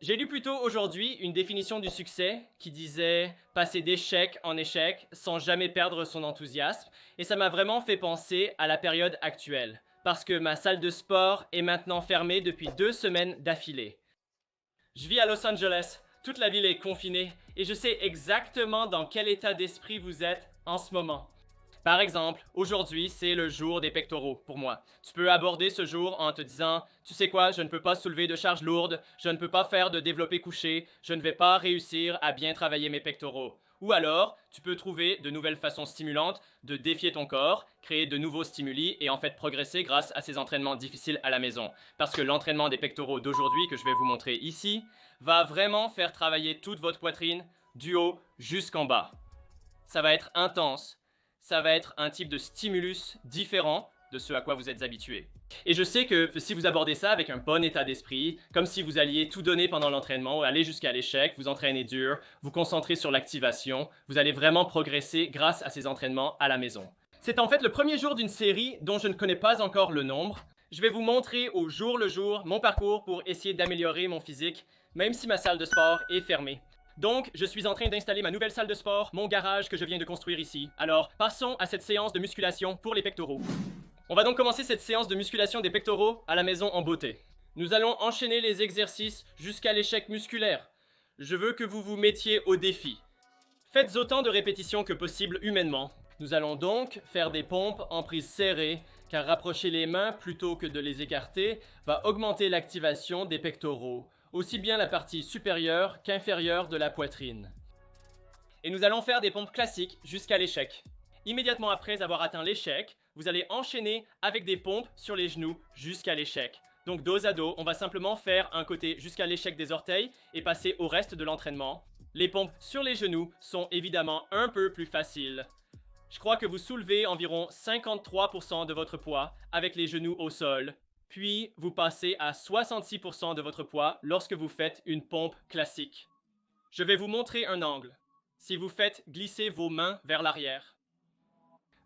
J'ai lu plus tôt aujourd'hui une définition du succès qui disait passer d'échec en échec sans jamais perdre son enthousiasme, et ça m'a vraiment fait penser à la période actuelle, parce que ma salle de sport est maintenant fermée depuis 2 semaines d'affilée. Je vis à Los Angeles, toute la ville est confinée, et je sais exactement dans quel état d'esprit vous êtes en ce moment. Par exemple, aujourd'hui, c'est le jour des pectoraux pour moi. Tu peux aborder ce jour en te disant « Tu sais quoi, je ne peux pas soulever de charges lourdes, je ne peux pas faire de développé couché, je ne vais pas réussir à bien travailler mes pectoraux. » Ou alors, tu peux trouver de nouvelles façons stimulantes de défier ton corps, créer de nouveaux stimuli et en fait progresser grâce à ces entraînements difficiles à la maison. Parce que l'entraînement des pectoraux d'aujourd'hui, que je vais vous montrer ici, va vraiment faire travailler toute votre poitrine, du haut jusqu'en bas. Ça va être intense. Ça va être un type de stimulus différent de ce à quoi vous êtes habitué. Et je sais que si vous abordez ça avec un bon état d'esprit, comme si vous alliez tout donner pendant l'entraînement, aller jusqu'à l'échec, vous entraîner dur, vous concentrer sur l'activation, vous allez vraiment progresser grâce à ces entraînements à la maison. C'est en fait le premier jour d'une série dont je ne connais pas encore le nombre. Je vais vous montrer au jour le jour mon parcours pour essayer d'améliorer mon physique, même si ma salle de sport est fermée. Donc, je suis en train d'installer ma nouvelle salle de sport, mon garage que je viens de construire ici. Alors, passons à cette séance de musculation pour les pectoraux. On va donc commencer cette séance de musculation des pectoraux à la maison en beauté. Nous allons enchaîner les exercices jusqu'à l'échec musculaire. Je veux que vous vous mettiez au défi. Faites autant de répétitions que possible humainement. Nous allons donc faire des pompes en prise serrée, car rapprocher les mains plutôt que de les écarter va augmenter l'activation des pectoraux, aussi bien la partie supérieure qu'inférieure de la poitrine. Et nous allons faire des pompes classiques jusqu'à l'échec. Immédiatement après avoir atteint l'échec, vous allez enchaîner avec des pompes sur les genoux jusqu'à l'échec. Donc dos à dos, on va simplement faire un côté jusqu'à l'échec des orteils et passer au reste de l'entraînement. Les pompes sur les genoux sont évidemment un peu plus faciles. Je crois que vous soulevez environ 53% de votre poids avec les genoux au sol. Puis, vous passez à 66% de votre poids lorsque vous faites une pompe classique. Je vais vous montrer un angle. Si vous faites glisser vos mains vers l'arrière.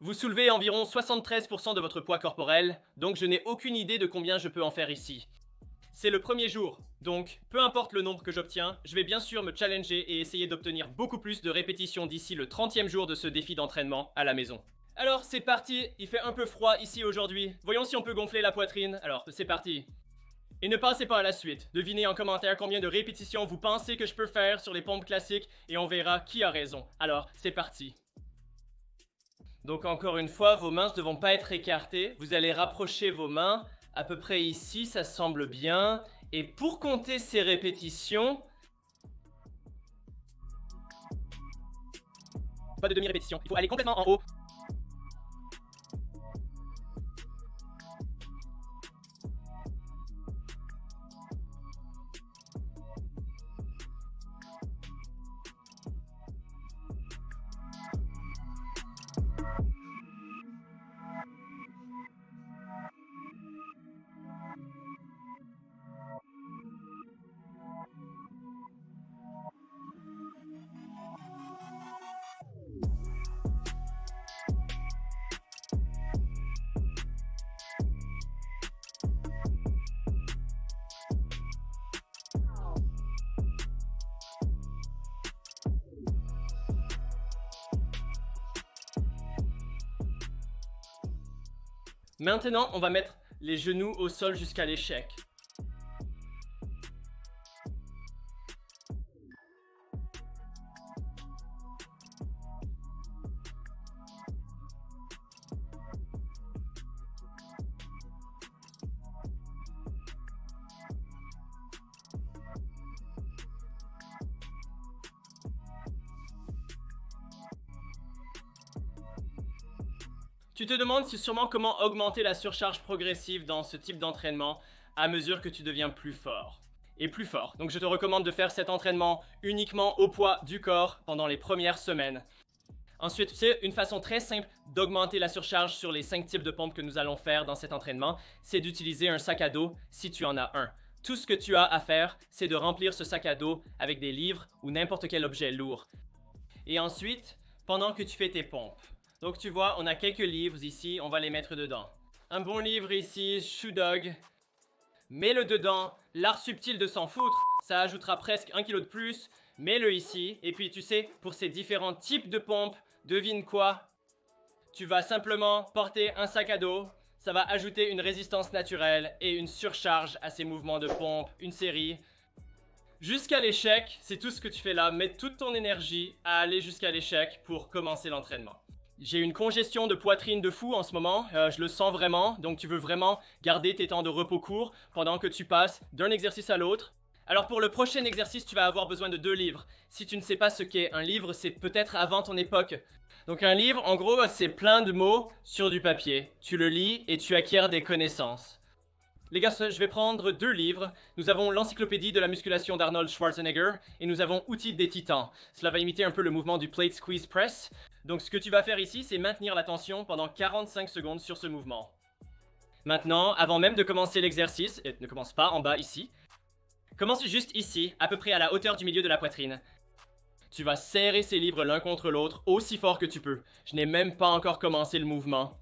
Vous soulevez environ 73% de votre poids corporel, donc je n'ai aucune idée de combien je peux en faire ici. C'est le premier jour, donc peu importe le nombre que j'obtiens, je vais bien sûr me challenger et essayer d'obtenir beaucoup plus de répétitions d'ici le 30e jour de ce défi d'entraînement à la maison. Alors, c'est parti, il fait un peu froid ici aujourd'hui. Voyons si on peut gonfler la poitrine. Alors, c'est parti. Et ne passez pas à la suite. Devinez en commentaire combien de répétitions vous pensez que je peux faire sur les pompes classiques et on verra qui a raison. Alors, c'est parti. Donc encore une fois, vos mains ne devront pas être écartées. Vous allez rapprocher vos mains à peu près ici, ça semble bien. Et pour compter ces répétitions... Pas de demi-répétition, il faut aller complètement en haut. Maintenant, on va mettre les genoux au sol jusqu'à l'échec. Tu te demandes sûrement comment augmenter la surcharge progressive dans ce type d'entraînement à mesure que tu deviens plus fort. Et plus fort. Donc je te recommande de faire cet entraînement uniquement au poids du corps pendant les premières semaines. Ensuite, c'est une façon très simple d'augmenter la surcharge sur les 5 types de pompes que nous allons faire dans cet entraînement, c'est d'utiliser un sac à dos si tu en as un. Tout ce que tu as à faire, c'est de remplir ce sac à dos avec des livres ou n'importe quel objet lourd. Et ensuite, pendant que tu fais tes pompes. Donc tu vois, on a quelques livres ici, on va les mettre dedans. Un bon livre ici, Shoe Dog. mets-le dedans. L'art subtil de s'en foutre, ça ajoutera presque 1 kg de plus. Mets-le ici. Et puis tu sais, pour ces différents types de pompes, devine quoi? Tu vas simplement porter un sac à dos. Ça va ajouter une résistance naturelle et une surcharge à ces mouvements de pompe, une série. Jusqu'à l'échec, c'est tout ce que tu fais là. Mets toute ton énergie à aller jusqu'à l'échec pour commencer l'entraînement. J'ai une congestion de poitrine de fou en ce moment, je le sens vraiment, donc tu veux vraiment garder tes temps de repos courts pendant que tu passes d'un exercice à l'autre. Alors pour le prochain exercice, tu vas avoir besoin de 2 livres. Si tu ne sais pas ce qu'est un livre, c'est peut-être avant ton époque. Donc un livre, en gros, c'est plein de mots sur du papier. Tu le lis et tu acquiers des connaissances. Les gars, je vais prendre 2 livres. Nous avons l'encyclopédie de la musculation d'Arnold Schwarzenegger et nous avons Outils des Titans. Cela va imiter un peu le mouvement du Plate Squeeze Press. Donc ce que tu vas faire ici, c'est maintenir la tension pendant 45 secondes sur ce mouvement. Maintenant, avant même de commencer l'exercice, ne commence pas en bas ici, commence juste ici, à peu près à la hauteur du milieu de la poitrine. Tu vas serrer ces livres l'un contre l'autre aussi fort que tu peux. Je n'ai même pas encore commencé le mouvement.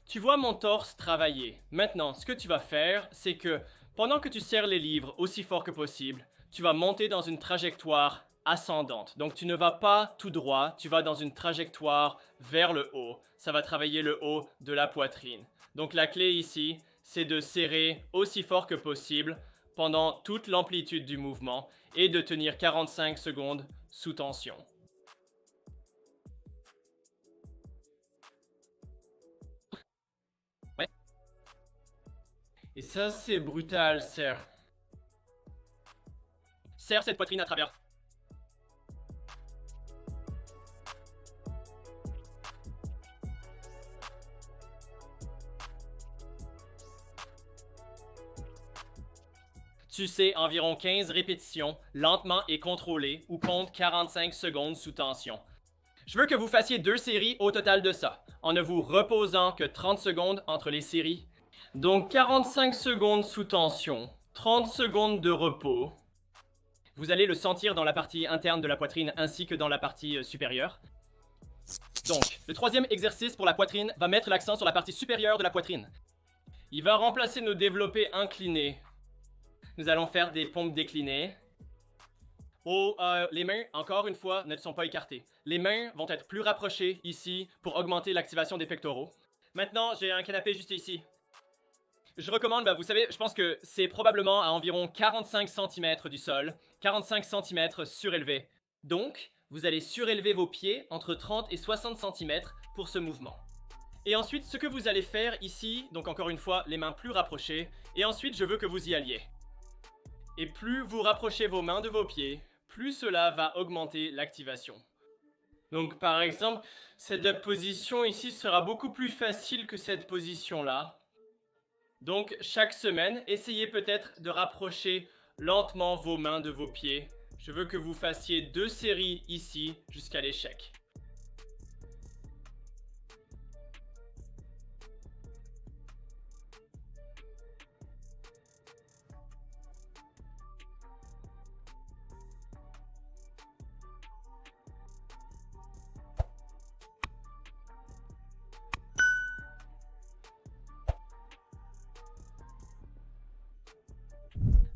Tu vois mon torse travailler. Maintenant, ce que tu vas faire, c'est que pendant que tu serres les livres aussi fort que possible, tu vas monter dans une trajectoire ascendante. Donc tu ne vas pas tout droit, tu vas dans une trajectoire vers le haut. Ça va travailler le haut de la poitrine. Donc la clé ici, c'est de serrer aussi fort que possible pendant toute l'amplitude du mouvement et de tenir 45 secondes sous tension. Et ça, c'est brutal, serre. Serre cette poitrine à travers. Tu sais, environ 15 répétitions, lentement et contrôlées, ou compte 45 secondes sous tension. Je veux que vous fassiez 2 séries au total de ça, en ne vous reposant que 30 secondes entre les séries. Donc 45 secondes sous tension, 30 secondes de repos. Vous allez le sentir dans la partie interne de la poitrine ainsi que dans la partie supérieure. Donc, le 3e exercice pour la poitrine va mettre l'accent sur la partie supérieure de la poitrine. Il va remplacer nos développés inclinés. Nous allons faire des pompes déclinées. Les mains, encore une fois, ne sont pas écartées. Les mains vont être plus rapprochées ici pour augmenter l'activation des pectoraux. Maintenant, j'ai un canapé juste ici. Je recommande, vous savez, je pense que c'est probablement à environ 45 cm du sol, 45 cm surélevé. Donc, vous allez surélever vos pieds entre 30 et 60 cm pour ce mouvement. Et ensuite, ce que vous allez faire ici, donc encore une fois, les mains plus rapprochées, et ensuite, je veux que vous y alliez. Et plus vous rapprochez vos mains de vos pieds, plus cela va augmenter l'activation. Donc par exemple, cette position ici sera beaucoup plus facile que cette position-là. Donc chaque semaine, essayez peut-être de rapprocher lentement vos mains de vos pieds. Je veux que vous fassiez 2 séries ici jusqu'à l'échec.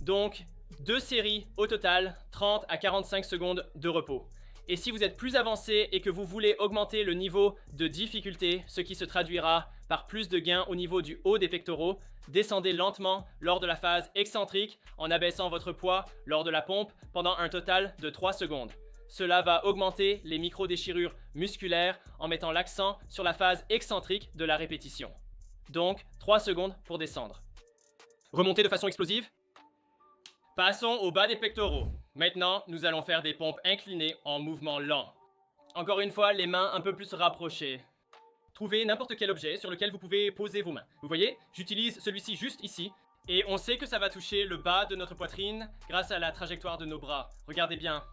Donc, 2 séries au total, 30 à 45 secondes de repos. Et si vous êtes plus avancé et que vous voulez augmenter le niveau de difficulté, ce qui se traduira par plus de gains au niveau du haut des pectoraux, descendez lentement lors de la phase excentrique en abaissant votre poids lors de la pompe pendant un total de 3 secondes. Cela va augmenter les micro-déchirures musculaires en mettant l'accent sur la phase excentrique de la répétition. Donc, 3 secondes pour descendre. Remontez de façon explosive. Passons au bas des pectoraux. Maintenant, nous allons faire des pompes inclinées en mouvement lent. Encore une fois, les mains un peu plus rapprochées. Trouvez n'importe quel objet sur lequel vous pouvez poser vos mains. Vous voyez, j'utilise celui-ci juste ici. Et on sait que ça va toucher le bas de notre poitrine grâce à la trajectoire de nos bras. Regardez bien.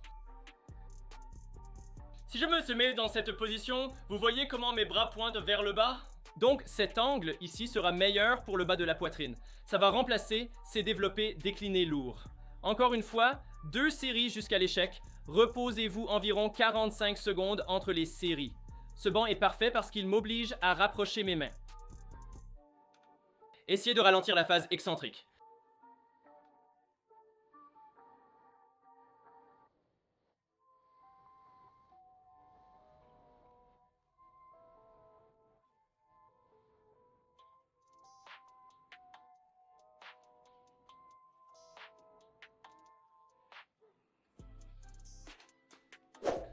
Si je me mets dans cette position, vous voyez comment mes bras pointent vers le bas? Donc cet angle ici sera meilleur pour le bas de la poitrine. Ça va remplacer ces développés déclinés lourds. Encore une fois, 2 séries jusqu'à l'échec. Reposez-vous environ 45 secondes entre les séries. Ce banc est parfait parce qu'il m'oblige à rapprocher mes mains. Essayez de ralentir la phase excentrique.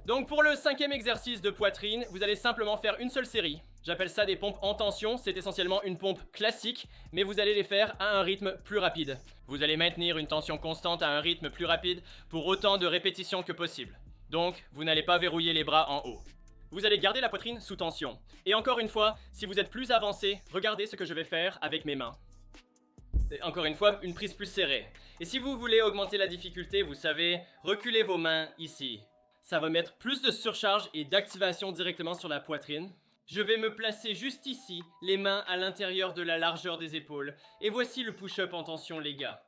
Donc pour le 5e exercice de poitrine, vous allez simplement faire une seule série. J'appelle ça des pompes en tension, c'est essentiellement une pompe classique, mais vous allez les faire à un rythme plus rapide. Vous allez maintenir une tension constante à un rythme plus rapide pour autant de répétitions que possible. Donc, vous n'allez pas verrouiller les bras en haut. Vous allez garder la poitrine sous tension. Et encore une fois, si vous êtes plus avancé, regardez ce que je vais faire avec mes mains. Et encore une fois, une prise plus serrée. Et si vous voulez augmenter la difficulté, vous savez, reculez vos mains ici. Ça va mettre plus de surcharge et d'activation directement sur la poitrine. Je vais me placer juste ici, les mains à l'intérieur de la largeur des épaules. Et voici le push-up en tension, les gars.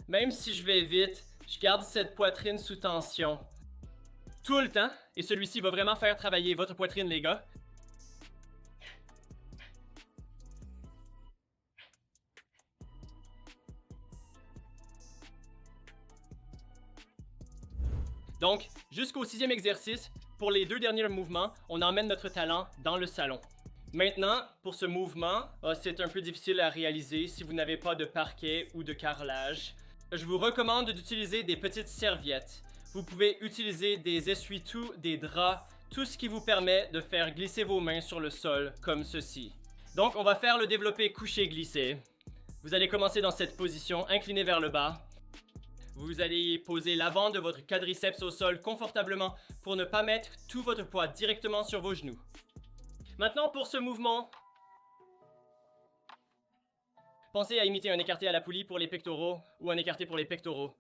Même si je vais vite, je garde cette poitrine sous tension tout le temps. Et celui-ci va vraiment faire travailler votre poitrine, les gars. Donc, jusqu'au 6e exercice, pour les 2 derniers mouvements, on emmène notre talent dans le salon. Maintenant, pour ce mouvement, c'est un peu difficile à réaliser si vous n'avez pas de parquet ou de carrelage. Je vous recommande d'utiliser des petites serviettes. Vous pouvez utiliser des essuie-tout, des draps, tout ce qui vous permet de faire glisser vos mains sur le sol, comme ceci. Donc, on va faire le développé couché-glissé. Vous allez commencer dans cette position, incliné vers le bas. Vous allez poser l'avant de votre quadriceps au sol confortablement pour ne pas mettre tout votre poids directement sur vos genoux. Maintenant pour ce mouvement, pensez à imiter un écarté à la poulie pour les pectoraux ou un écarté pour les pectoraux.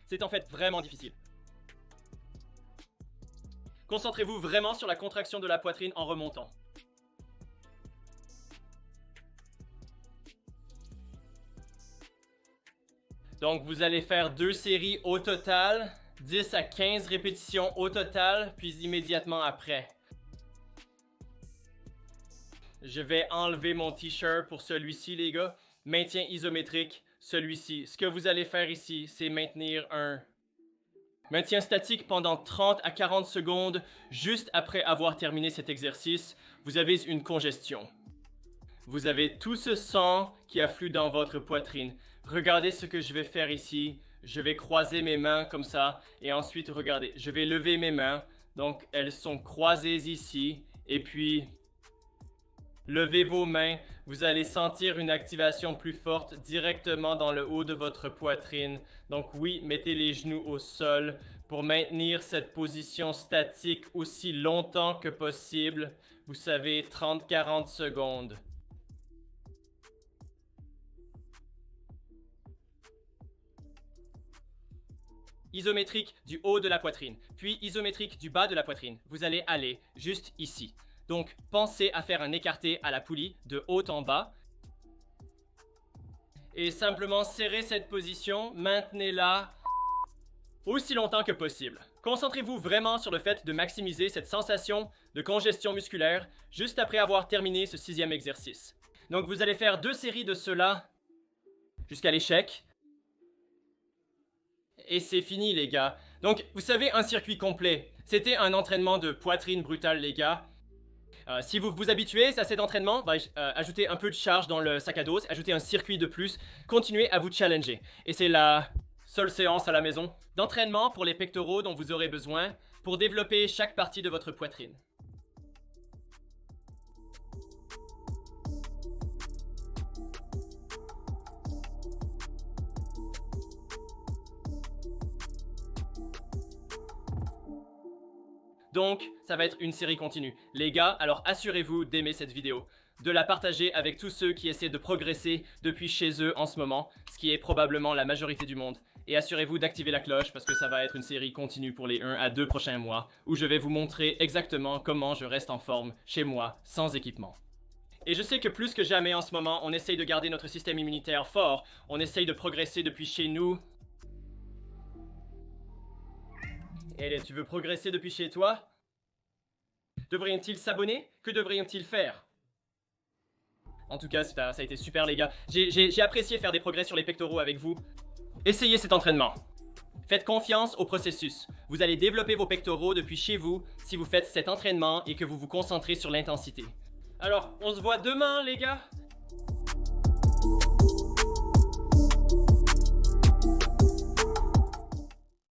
C'est en fait vraiment difficile. Concentrez-vous vraiment sur la contraction de la poitrine en remontant. Donc vous allez faire 2 séries au total, 10 à 15 répétitions au total, puis immédiatement après. Je vais enlever mon t-shirt pour celui-ci, les gars. Maintien isométrique, celui-ci. Ce que vous allez faire ici, c'est maintenir un maintien statique pendant 30 à 40 secondes. Juste après avoir terminé cet exercice, vous avez une congestion. Vous avez tout ce sang qui afflue dans votre poitrine. Regardez ce que je vais faire ici. Je vais croiser mes mains comme ça. Et ensuite, regardez, je vais lever mes mains. Donc, elles sont croisées ici. Et puis, levez vos mains. Vous allez sentir une activation plus forte directement dans le haut de votre poitrine. Donc oui, mettez les genoux au sol pour maintenir cette position statique aussi longtemps que possible. Vous savez, 30-40 secondes. Isométrique du haut de la poitrine, puis isométrique du bas de la poitrine. Vous allez aller juste ici. Donc, pensez à faire un écarté à la poulie de haut en bas. Et simplement serrez cette position, maintenez-la aussi longtemps que possible. Concentrez-vous vraiment sur le fait de maximiser cette sensation de congestion musculaire juste après avoir terminé ce 6e exercice. Donc, vous allez faire 2 séries de cela jusqu'à l'échec. Et c'est fini, les gars. Donc, vous savez, un circuit complet. C'était un entraînement de poitrine brutale, les gars. Si vous vous habituez à cet entraînement, ajoutez un peu de charge dans le sac à dos, ajoutez un circuit de plus, continuez à vous challenger. Et c'est la seule séance à la maison d'entraînement pour les pectoraux dont vous aurez besoin pour développer chaque partie de votre poitrine. Donc, ça va être une série continue. Les gars, alors assurez-vous d'aimer cette vidéo, de la partager avec tous ceux qui essaient de progresser depuis chez eux en ce moment, ce qui est probablement la majorité du monde. Et assurez-vous d'activer la cloche parce que ça va être une série continue pour les 1 à 2 prochains mois, où je vais vous montrer exactement comment je reste en forme chez moi, sans équipement. Et je sais que plus que jamais en ce moment, on essaye de garder notre système immunitaire fort, on essaye de progresser depuis chez nous. Et tu veux progresser depuis chez toi? Devrions-ils s'abonner? Que devrions-ils faire? En tout cas, ça a été super, les gars. J'ai apprécié faire des progrès sur les pectoraux avec vous. Essayez cet entraînement. Faites confiance au processus. Vous allez développer vos pectoraux depuis chez vous si vous faites cet entraînement et que vous vous concentrez sur l'intensité. Alors, on se voit demain, les gars?